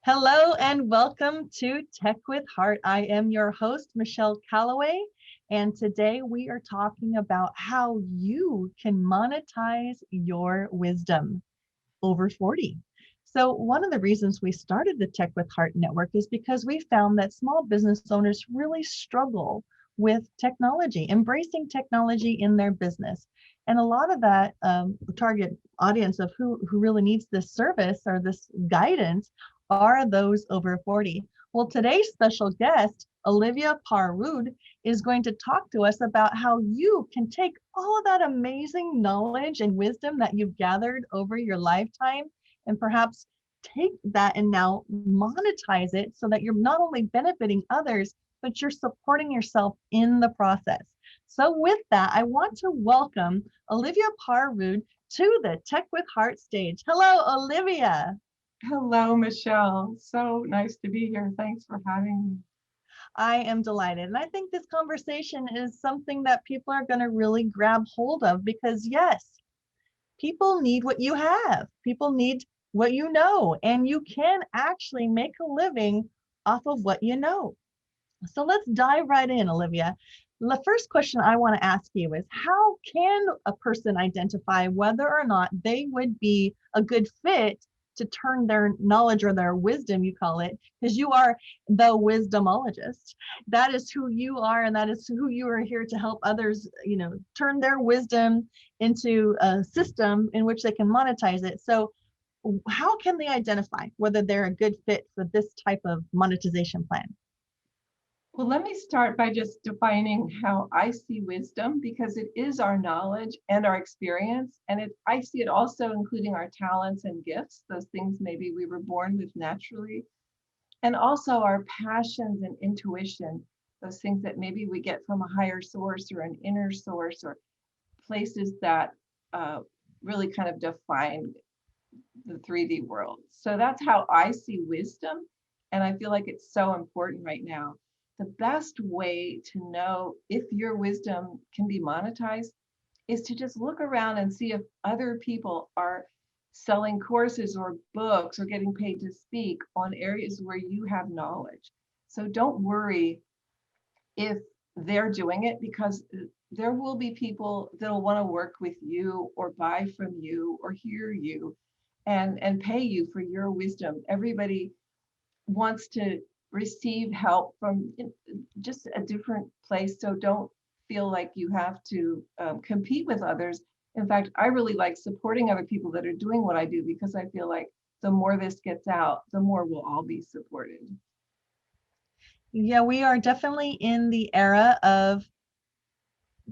Hello and welcome to Tech with Heart. I am your host, Michelle Calloway, and today we are talking about how you can monetize your wisdom over 40. So one of the reasons we started the Tech with Heart Network is because we found that small business owners really struggle with technology, embracing technology in their business. And a lot of that target audience of who really needs this service or this guidance are those over 40. Well, today's special guest, Olivia Parr-Rud, is going to talk to us about how you can take all of that amazing knowledge and wisdom that you've gathered over your lifetime and perhaps take that and now monetize it so that you're not only benefiting others, but you're supporting yourself in the process. So with that, I want to welcome Olivia Parr-Rud to the Tech with Heart stage. Hello, Olivia. Hello, Michelle. So nice to be here. Thanks for having me. I am delighted. And I think this conversation is something that people are going to really grab hold of because, yes, people need what you have. People need what you know, and you can actually make a living off of what you know. So let's dive right in, Olivia. The first question I want to ask you is, how can a person identify whether or not they would be a good fit to turn their knowledge or their wisdom, you call it, because you are the wisdomologist. That is who you are, and that is who you are here to help others, turn their wisdom into a system in which they can monetize it. So how can they identify whether they're a good fit for this type of monetization plan? Well, let me start by just defining how I see wisdom, because it is our knowledge and our experience. And I see it also including our talents and gifts, those things maybe we were born with naturally, and also our passions and intuition, those things that maybe we get from a higher source or an inner source or places that really kind of define the 3D world. So that's how I see wisdom. And I feel like it's so important right now. The best way to know if your wisdom can be monetized is to just look around and see if other people are selling courses or books or getting paid to speak on areas where you have knowledge. So don't worry if they're doing it, because there will be people that'll want to work with you or buy from you or hear you and pay you for your wisdom. Everybody wants to receive help from just a different place. So don't feel like you have to compete with others. In fact, I really like supporting other people that are doing what I do, because I feel like the more this gets out, the more we'll all be supported. Yeah, we are definitely in the era of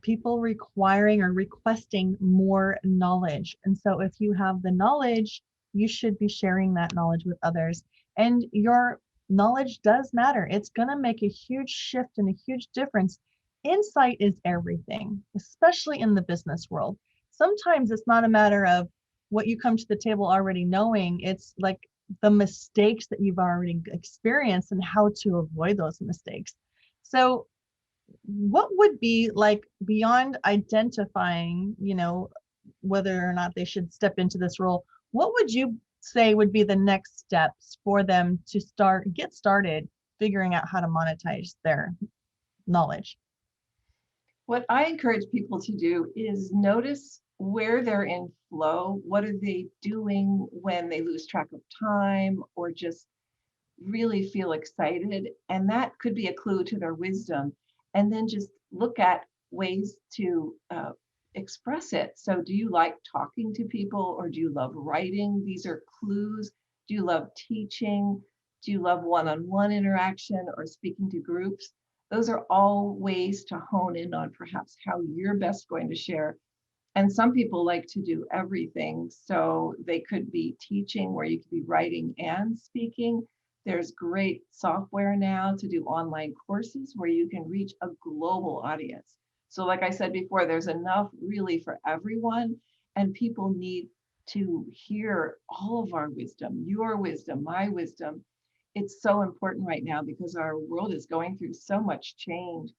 people requiring or requesting more knowledge. And so if you have the knowledge, you should be sharing that knowledge with others. And your knowledge does matter. It's going to make a huge shift and a huge difference. Insight is everything, especially in the business world. Sometimes it's not a matter of what you come to the table already knowing. It's like the mistakes that you've already experienced and how to avoid those mistakes. So what would be like, beyond identifying, whether or not they should step into this role, what would you say would be the next steps for them to get started figuring out how to monetize their knowledge? What I encourage people to do is notice where they're in flow. What are they doing when they lose track of time or just really feel excited? And that could be a clue to their wisdom. And then just look at ways to express it. So do you like talking to people, or do you love writing? These are clues. Do you love teaching? Do you love one-on-one interaction or speaking to groups? Those are all ways to hone in on perhaps how you're best going to share. And some people like to do everything. So they could be teaching where you could be writing and speaking. There's great software now to do online courses where you can reach a global audience. So like I said before, there's enough really for everyone, and people need to hear all of our wisdom, your wisdom, my wisdom. It's so important right now because our world is going through so much change.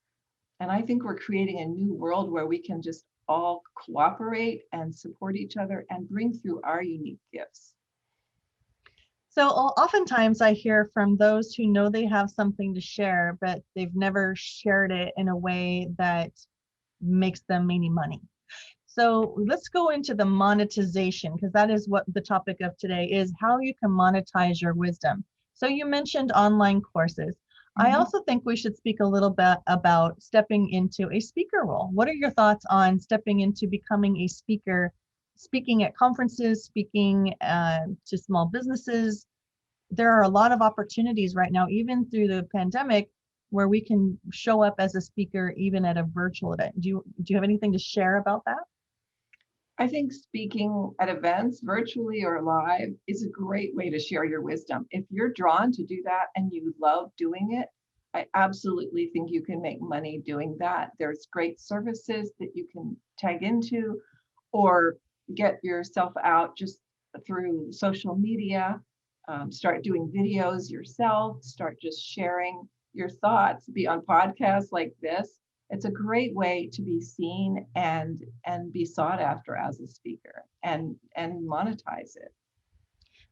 And I think we're creating a new world where we can just all cooperate and support each other and bring through our unique gifts. So oftentimes I hear from those who know they have something to share, but they've never shared it in a way that makes them any money. So let's go into the monetization, because that is what the topic of today is, how you can monetize your wisdom. So you mentioned online courses. I Mhm. also think we should speak a little bit about stepping into a speaker role. What are your thoughts on stepping into becoming a speaker, speaking at conferences, speaking to small businesses? There are a lot of opportunities right now, even through the pandemic, where we can show up as a speaker even at a virtual event. Do you have anything to share about that? I think speaking at events, virtually or live, is a great way to share your wisdom. If you're drawn to do that and you love doing it, I absolutely think you can make money doing that. There's great services that you can tag into or get yourself out just through social media. Start doing videos yourself, start just sharing your thoughts, be on podcasts like this. It's a great way to be seen and be sought after as a speaker and monetize it.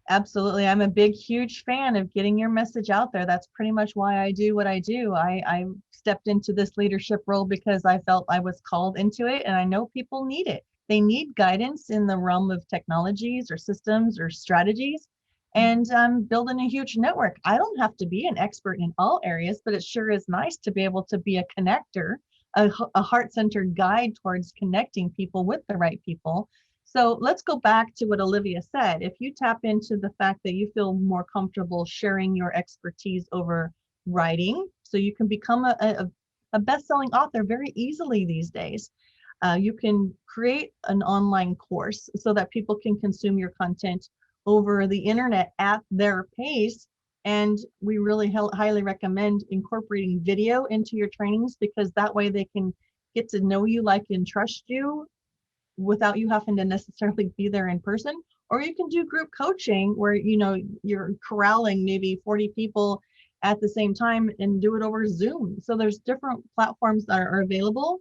Absolutely. I'm a big, huge fan of getting your message out there. That's pretty much why I do what I do. I stepped into this leadership role because I felt I was called into it, and I know people need it. They need guidance in the realm of technologies or systems or strategies. And I'm building a huge network. I don't have to be an expert in all areas, but it sure is nice to be able to be a connector, a heart-centered guide towards connecting people with the right people. So let's go back to what Olivia said. If you tap into the fact that you feel more comfortable sharing your expertise over writing, so you can become a best-selling author very easily these days. You can create an online course so that people can consume your content over the internet at their pace. And we really highly recommend incorporating video into your trainings, because that way they can get to know you, like, and trust you without you having to necessarily be there in person. Or you can do group coaching where you're corralling maybe 40 people at the same time and do it over Zoom. So there's different platforms that are available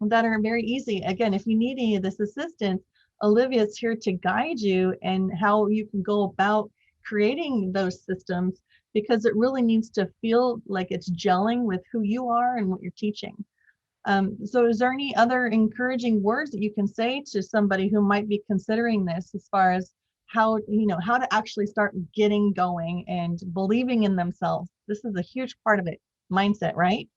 that are very easy. Again, if you need any of this assistance, Olivia's here to guide you and how you can go about creating those systems, because it really needs to feel like it's gelling with who you are and what you're teaching. So is there any other encouraging words that you can say to somebody who might be considering this, as far as how to actually start getting going and believing in themselves? This is a huge part of it. Mindset, right?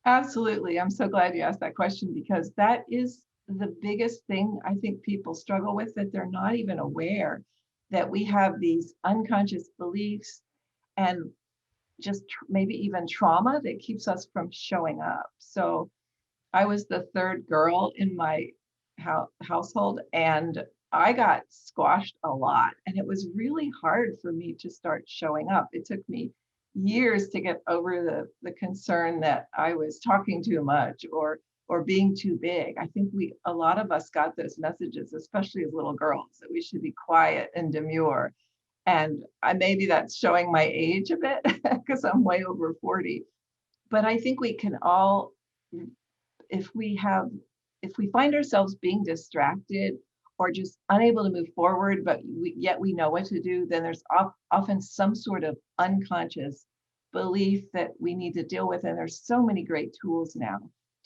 Absolutely. I'm so glad you asked that question because that is the biggest thing I think people struggle with, that they're not even aware that we have these unconscious beliefs and just maybe even trauma that keeps us from showing up. So I was the third girl in my household, and I got squashed a lot. And it was really hard for me to start showing up. It took me years to get over the concern that I was talking too much or being too big. I think a lot of us got those messages, especially as little girls, that we should be quiet and demure. And maybe that's showing my age a bit because I'm way over 40. But I think we can all, if we have if we find ourselves being distracted or just unable to move forward, but yet we know what to do, then there's often some sort of unconscious belief that we need to deal with. And there's so many great tools now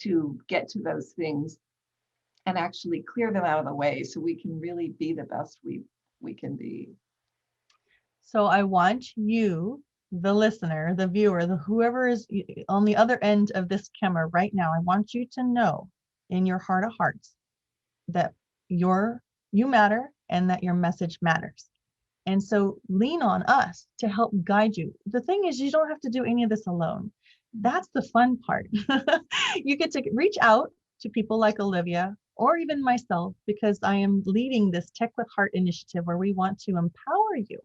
to get to those things and actually clear them out of the way so we can really be the best we can be. So I want you, the listener, the viewer, whoever is on the other end of this camera right now, I want you to know in your heart of hearts that you matter and that your message matters. And so lean on us to help guide you. The thing is, you don't have to do any of this alone. That's the fun part. You get to reach out to people like Olivia or even myself, because I am leading this Tech with Heart initiative where we want to empower you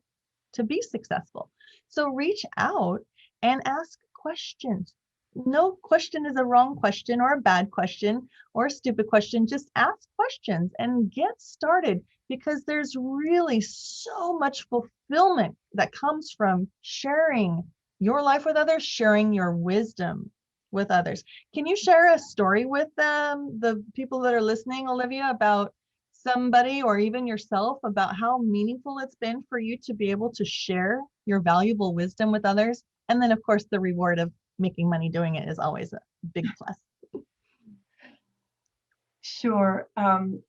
to be successful. So reach out and ask questions. No question is a wrong question or a bad question or a stupid question. Just ask questions and get started, because there's really so much fulfillment that comes from sharing your life with others, sharing your wisdom with others. Can you share a story with the people that are listening, Olivia, about somebody or even yourself, about how meaningful it's been for you to be able to share your valuable wisdom with others? And then, of course, the reward of making money doing it is always a big plus. Sure.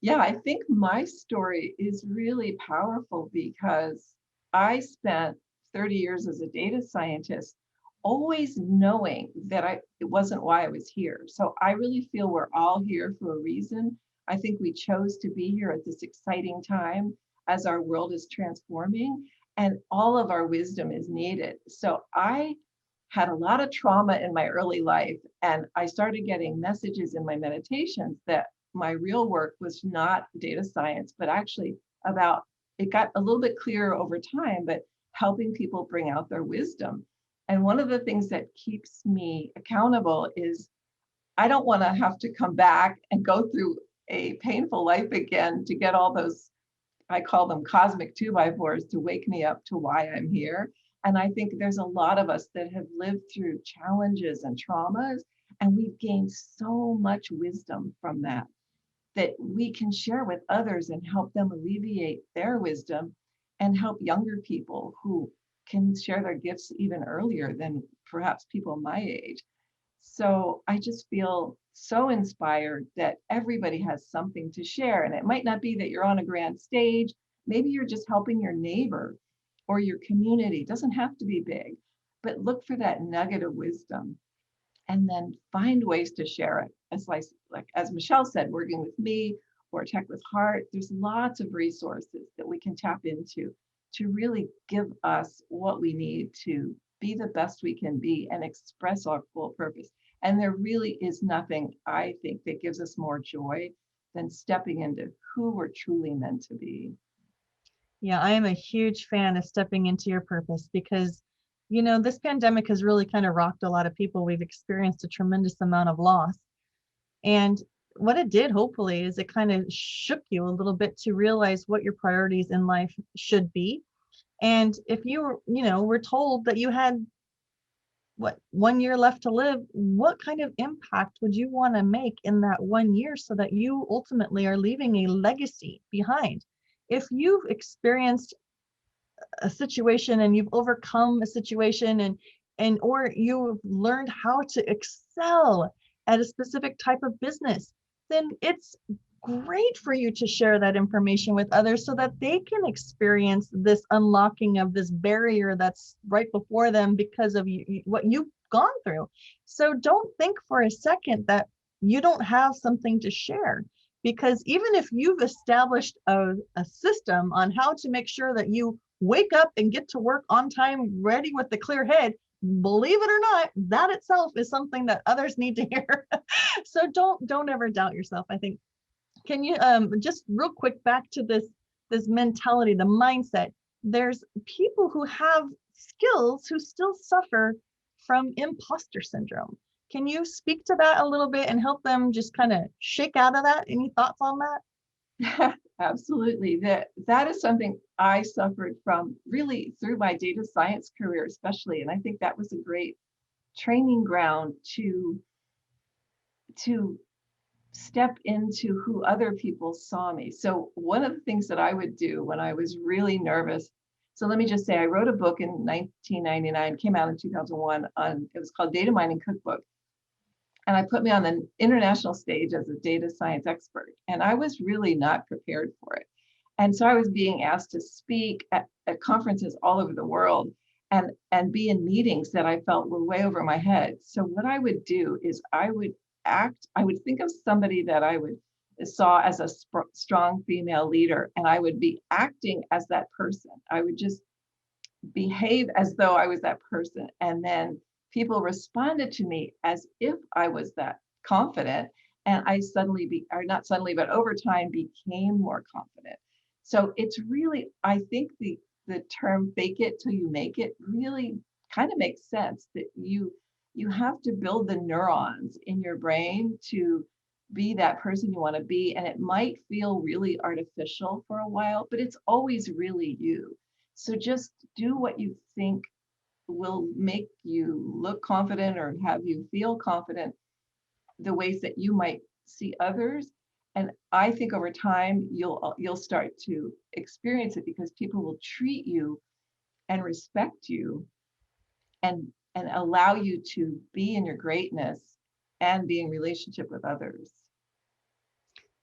Yeah, I think my story is really powerful because I spent 30 years as a data scientist, always knowing that it wasn't why I was here. So I really feel we're all here for a reason. I think we chose to be here at this exciting time as our world is transforming, and all of our wisdom is needed. So I had a lot of trauma in my early life, and I started getting messages in my meditations that my real work was not data science, but actually about, it got a little bit clearer over time, but helping people bring out their wisdom. And one of the things that keeps me accountable is I don't want to have to come back and go through a painful life again to get all those, I call them cosmic 2x4s, to wake me up to why I'm here. And I think there's a lot of us that have lived through challenges and traumas, and we've gained so much wisdom from that, that we can share with others and help them alleviate their wisdom and help younger people who can share their gifts even earlier than perhaps people my age. So I just feel so inspired that everybody has something to share. And it might not be that you're on a grand stage. Maybe you're just helping your neighbor or your community. It doesn't have to be big, but look for that nugget of wisdom and then find ways to share it. Like as Michelle said, working with me or Tech with Heart, there's lots of resources that we can tap into to really give us what we need to be the best we can be and express our full purpose. And there really is nothing, I think, that gives us more joy than stepping into who we're truly meant to be. Yeah, I am a huge fan of stepping into your purpose, because, this pandemic has really kind of rocked a lot of people. We've experienced a tremendous amount of loss. And what it did, hopefully, is it kind of shook you a little bit to realize what your priorities in life should be. And if you were told that you had, 1 year left to live, what kind of impact would you want to make in that 1 year so that you ultimately are leaving a legacy behind? If you've experienced a situation and you've overcome a situation, and or you've learned how to excel at a specific type of business, then it's great for you to share that information with others so that they can experience this unlocking of this barrier that's right before them because of what you've gone through. So don't think for a second that you don't have something to share, because even if you've established a system on how to make sure that you wake up and get to work on time, ready with a clear head, believe it or not, that itself is something that others need to hear. So don't ever doubt yourself, I think. Can you just real quick back to this mentality, the mindset? There's people who have skills who still suffer from imposter syndrome. Can you speak to that a little bit and help them just kind of shake out of that? Any thoughts on that? Absolutely. That is something I suffered from really through my data science career, especially. And I think that was a great training ground to step into who other people saw me. So one of the things that I would do when I was really nervous, so let me just say, I wrote a book in 1999, came out in 2001, it was called Data Mining Cookbook. And I put me on the international stage as a data science expert. And I was really not prepared for it. And so I was being asked to speak at conferences all over the world and be in meetings that I felt were way over my head. So what I would do is I would think of somebody that I saw as a strong female leader, and I would be acting as that person. I would just behave as though I was that person. And then people responded to me as if I was that confident. And I or not suddenly, but over time became more confident. So it's really, I think the term fake it till you make it really kind of makes sense, that you have to build the neurons in your brain to be that person you want to be. And it might feel really artificial for a while, but it's always really you. So just do what you think will make you look confident or have you feel confident, the ways that you might see others. And I think over time you'll start to experience it, because people will treat you and respect you and allow you to be in your greatness and be in relationship with others.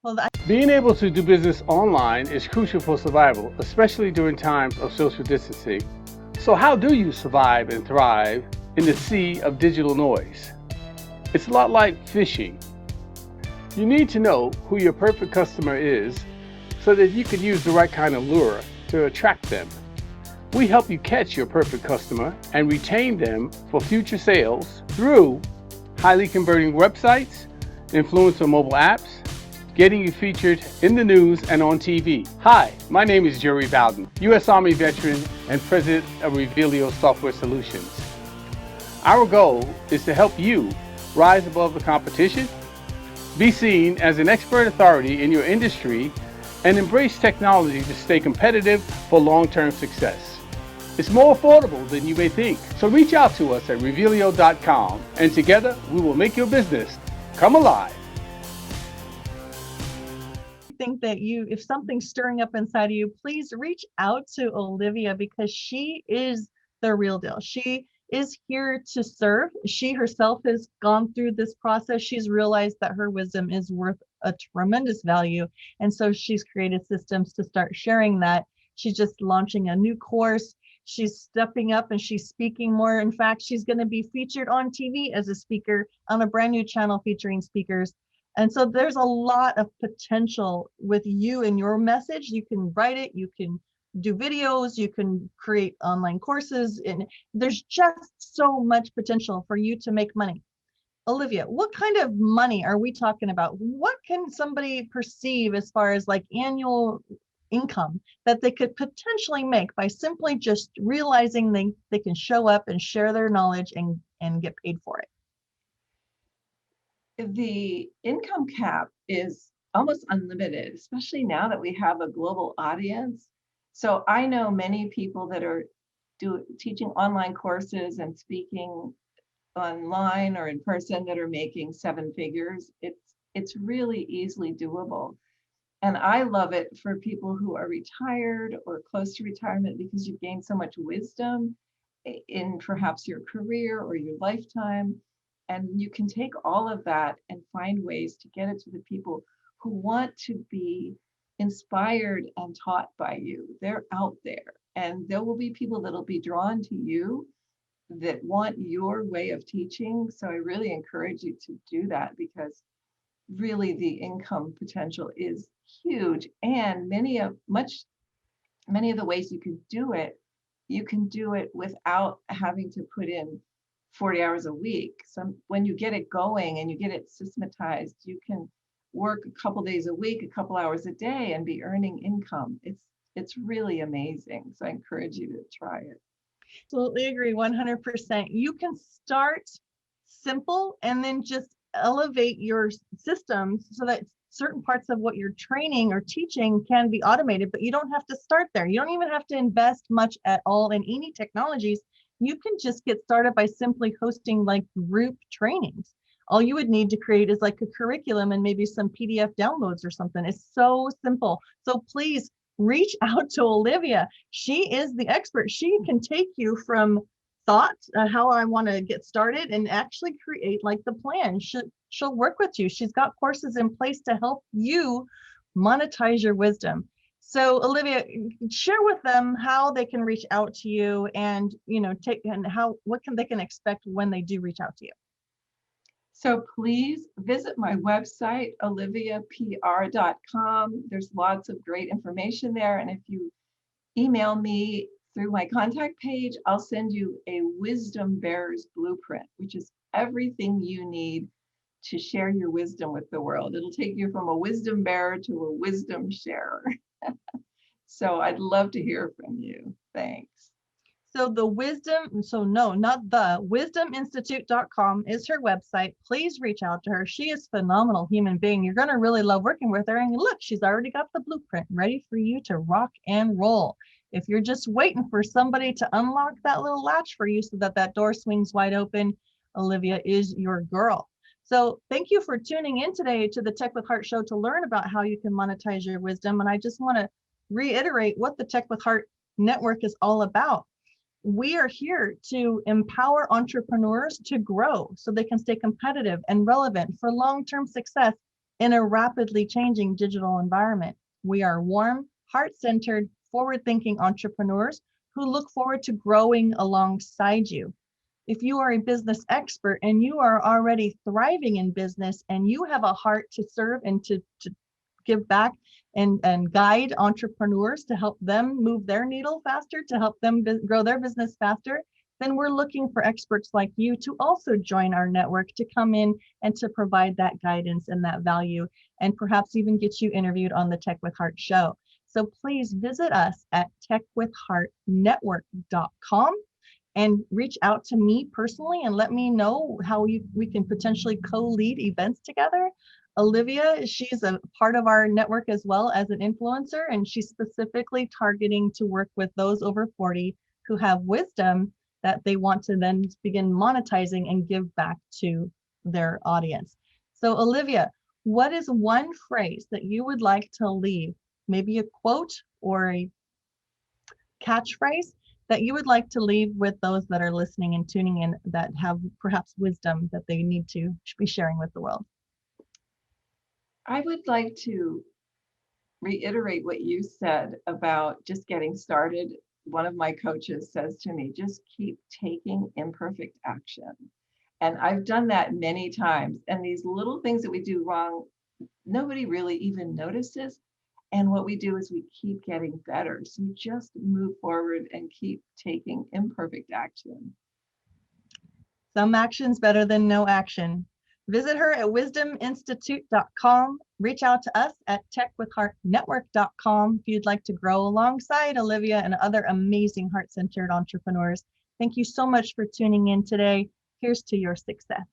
Well, Being able to do business online is crucial for survival, especially during times of social distancing. So how do you survive and thrive in the sea of digital noise? It's a lot like fishing. You need to know who your perfect customer is so that you can use the right kind of lure to attract them. We help you catch your perfect customer and retain them for future sales through highly converting websites, influencer mobile apps, getting you featured in the news and on TV. Hi, my name is Jerry Bowden, U.S. Army veteran and president of Revealio Software Solutions. Our goal is to help you rise above the competition, be seen as an expert authority in your industry, and embrace technology to stay competitive for long-term success. It's more affordable than you may think. So reach out to us at Revealio.com, and together we will make your business come alive. think that if something's stirring up inside of you, please reach out to Olivia, because she is the real deal. She is here to serve. She herself has gone through this process. She's realized that her wisdom is worth a tremendous value. And so she's created systems to start sharing that. She's just launching a new course. She's stepping up and she's speaking more. In fact, she's going to be featured on TV as a speaker on a brand new channel featuring speakers. And so there's a lot of potential with you and your message. You can write it, you can do videos, you can create online courses, and there's just so much potential for you to make money. Olivia, what kind of money are we talking about? What can somebody perceive as far as like annual income that they could potentially make by simply just realizing they can show up and share their knowledge and get paid for it? The income cap is almost unlimited, especially now that we have a global audience. So I know many people that are teaching online courses and speaking online or in person that are making seven figures. It's really easily doable. And I love it for people who are retired or close to retirement, because you've gained so much wisdom in perhaps your career or your lifetime. And you can take all of that and find ways to get it to the people who want to be inspired and taught by you. They're out there, and there will be people that'll be drawn to you that want your way of teaching. So I really encourage you to do that, because really the income potential is huge. And many of the ways you can do it without having to put in 40 hours a week. When you get it going and you get it systematized, you can work a couple days a week, a couple hours a day, and be earning income. It's really amazing. So I encourage you to try it. Absolutely agree, 100%. You can start simple and then just elevate your systems so that certain parts of what you're training or teaching can be automated, but you don't have to start there. You don't even have to invest much at all in any technologies. You can just get started by simply hosting like group trainings. All you would need to create is like a curriculum and maybe some PDF downloads or something. It's so simple. So please reach out to Olivia. She is the expert. She can take you from thought, how I want to get started, and actually create like the plan. She'll work with you. She's got courses in place to help you monetize your wisdom. So Olivia, share with them how they can reach out to you, and they can expect when they do reach out to you. So please visit my website, oliviapr.com. There's lots of great information there. And if you email me through my contact page, I'll send you a Wisdom Bearer's Blueprint, which is everything you need to share your wisdom with the world. It'll take you from a wisdom bearer to a wisdom sharer. So I'd love to hear from you. Thanks. So the wisdom, so no, not the wisdominstitute.com is her website. Please reach out to her. She is a phenomenal human being. You're going to really love working with her. And look, she's already got the blueprint ready for you to rock and roll. If you're just waiting for somebody to unlock that little latch for you so that that door swings wide open, Olivia is your girl. So thank you for tuning in today to the Tech with Heart show to learn about how you can monetize your wisdom. And I just want to reiterate what the Tech with Heart network is all about. We are here to empower entrepreneurs to grow so they can stay competitive and relevant for long-term success in a rapidly changing digital environment. We are warm, heart-centered, forward-thinking entrepreneurs who look forward to growing alongside you. If you are a business expert and you are already thriving in business and you have a heart to serve and to give back and guide entrepreneurs to help them move their needle faster, to help them grow their business faster, then we're looking for experts like you to also join our network, to come in and to provide that guidance and that value, and perhaps even get you interviewed on the Tech with Heart show. So please visit us at techwithheartnetwork.com and reach out to me personally and let me know how we can potentially co-lead events together. Olivia, she's a part of our network as well as an influencer, and she's specifically targeting to work with those over 40 who have wisdom that they want to then begin monetizing and give back to their audience. So Olivia, what is one phrase that you would like to leave, maybe a quote or a catchphrase that you would like to leave with those that are listening and tuning in that have perhaps wisdom that they need to be sharing with the world? I would like to reiterate what you said about just getting started. One of my coaches says to me, just keep taking imperfect action. And I've done that many times. And these little things that we do wrong, nobody really even notices. And what we do is we keep getting better. So just move forward and keep taking imperfect action. Some action's better than no action. Visit her at wisdominstitute.com. Reach out to us at techwithheartnetwork.com if you'd like to grow alongside Olivia and other amazing heart-centered entrepreneurs. Thank you so much for tuning in today. Here's to your success.